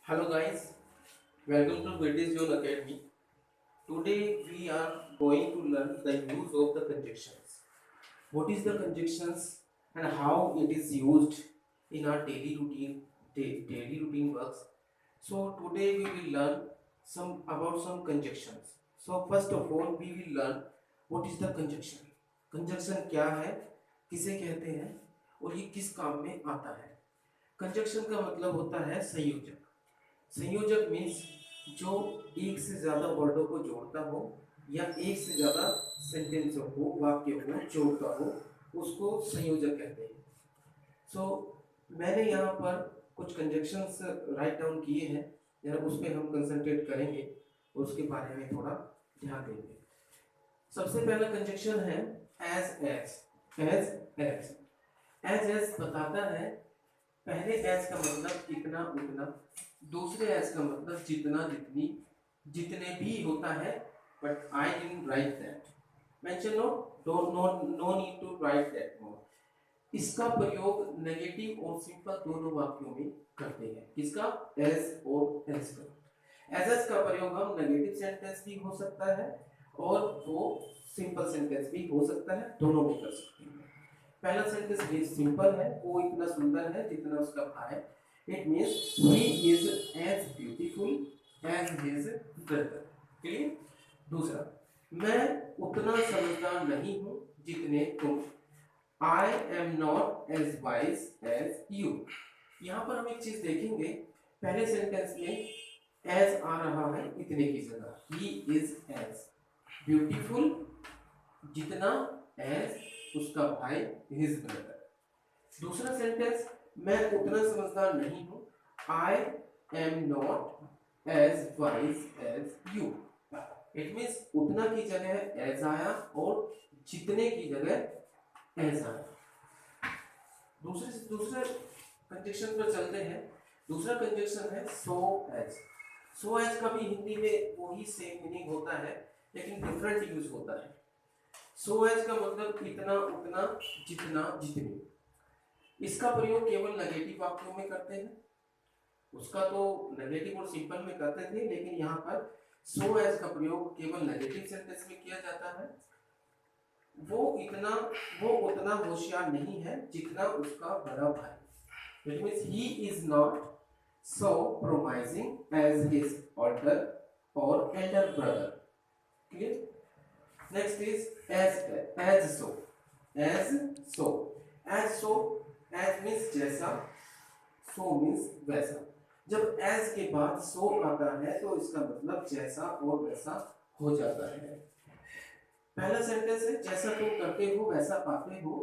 Hello guys, welcome to British Zone Academy. Today we are going to learn the use of the conjunctions. What is the conjunctions and how it is used in our daily routine works. So today we will learn some conjunctions. So first of all we will learn what is the conjunction. Conjunction क्या है, किसे कहते हैं और ये किस काम में आता है. कंजक्शन का मतलब होता है संयोजक. संयोजक मीन्स जो एक से ज्यादा वर्डों को जोड़ता हो या एक से ज्यादा सेंटेंसों को वाक्य को जोड़ता हो उसको संयोजक कहते हैं. सो मैंने यहाँ पर कुछ कंजक्शंस राइट डाउन किए हैं, जरा उस पर हम कंसंट्रेट करेंगे और उसके बारे में थोड़ा ध्यान देंगे. सबसे पहला कंजक्शन है एज एज. एज बताता है पहले एज का मतलब इतना उतना, दूसरे एज का मतलब जितना जितनी जितने भी होता है. But I didn't write that. Mention no need to write that more. इसका प्रयोग नेगेटिव और सिंपल दोनों वाक्यों में करते हैं. किसका? एज और एज का. एज का प्रयोग हम नेगेटिव सेंटेंस भी हो सकता है और वो सिंपल सेंटेंस भी हो सकता है, दोनों भी कर सकते हैं. पहला सेंटेंस सिंपल है, वो इतना सुंदर है जितना उसका भाई. It means he is as beautiful as his brother. Clear? दूसरा, मैं उतना समझदार नहीं हूं जितने तुम. I am not as wise as you. यहां पर हम एक चीज देखेंगे, पहले सेंटेंस में एज आ रहा है इतने की जगह. ही इज एज ब्यूटीफुल जितना एज उसका भाई हिज ब्रदर. दूसरा सेंटेंस, मैं उतना समझदार नहीं हूं. I am not as wise as you. It means उतना की जगह एज आया और जितने की जगह एज आया. दूसरे कंजक्शन पर चलते हैं. दूसरा कंजक्शन है सो एज. सो एज का भी हिंदी में वही सेम मीनिंग होता है लेकिन डिफरेंट यूज होता है. सो एज का मतलब इतना उतना जितना जितनी. इसका प्रयोग केवल नेगेटिव वाक्यों में करते हैं. उसका तो नेगेटिव और सिंपल में करते थे, लेकिन यहाँ पर सो एज का प्रयोग केवल नेगेटिव सेंटेंस में किया जाता है. वो उतना होशियार नहीं है जितना उसका बड़ा भाई. That means he is not so promising as his older or elder brother. Clear? Next is as so. As so. As so. As means जैसा, so means वैसा. जब as के बाद so आता है तो इसका मतलब जैसा और वैसा हो जाता है. पहला सेंटेंस है जैसा तुम करते हो वैसा पाते हो.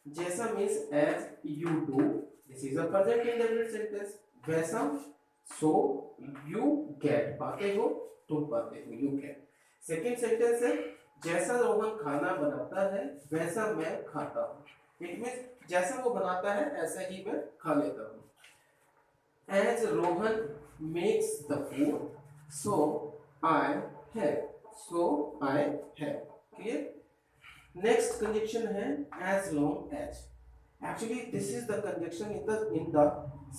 जैसा means as you do. This is a present indefinite sentence. वैसा so you get. पाते हो तुम पाते हो, you get. सेकेंड सेंटेंस है जैसा रोहन खाना बनाता है वैसा मैं खाता हूँ. इट मीन्स जैसा वो बनाता है ऐसा ही मैं खा लेता हूँ. As Rohan makes the food so I have. So I have. Clear? Next conjunction है as long as. Actually, this is the conjunction in the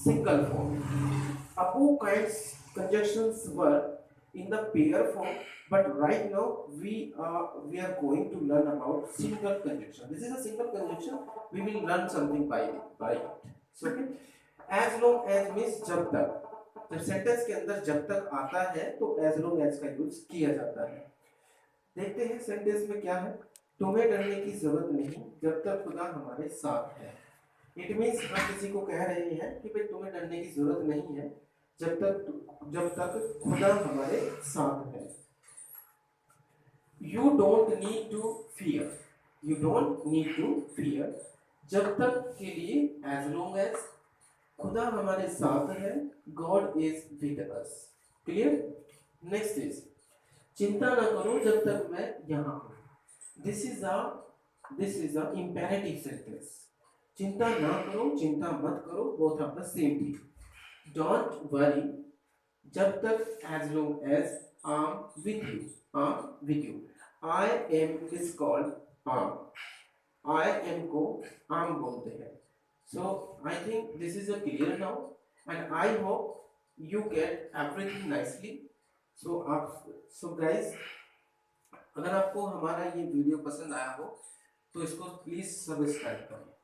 single form. Above kinds conjunctions were in the pair form, but right now we are going to learn about single conjunction. This is a single conjunction. We will learn something by it. So, okay. As long as means जब तक. जब sentence के अंदर जब तक आता है तो as long as का यूज किया जाता है. देखते हैं सेंटेंस में क्या है. तुम्हें डरने की जरूरत नहीं जब तक खुदा हमारे साथ है. इट मीन्स हम किसी को कह रहे हैं कि भाई तुम्हें डरने की जरूरत नहीं है जब तक खुदा हमारे साथ है. You don't need to fear. You don't need to fear जब तक के लिए एज लॉन्ग एज खुदा हमारे साथ है. God is with us. Clear? Next is चिंता ना करो जब तक मैं यहाँ हूँ. This is a imperative sentence. चिंता ना करो, चिंता मत करो, both are the same thing. Don't worry जब तक as long as I'm with you. I'm with you. I am is called am. I am को am बोलते हैं. So I think this is a clear now, and I hope you get everything nicely. So guys, अगर आपको हमारा ये video पसंद आया हो तो इसको प्लीज सब्सक्राइब करें।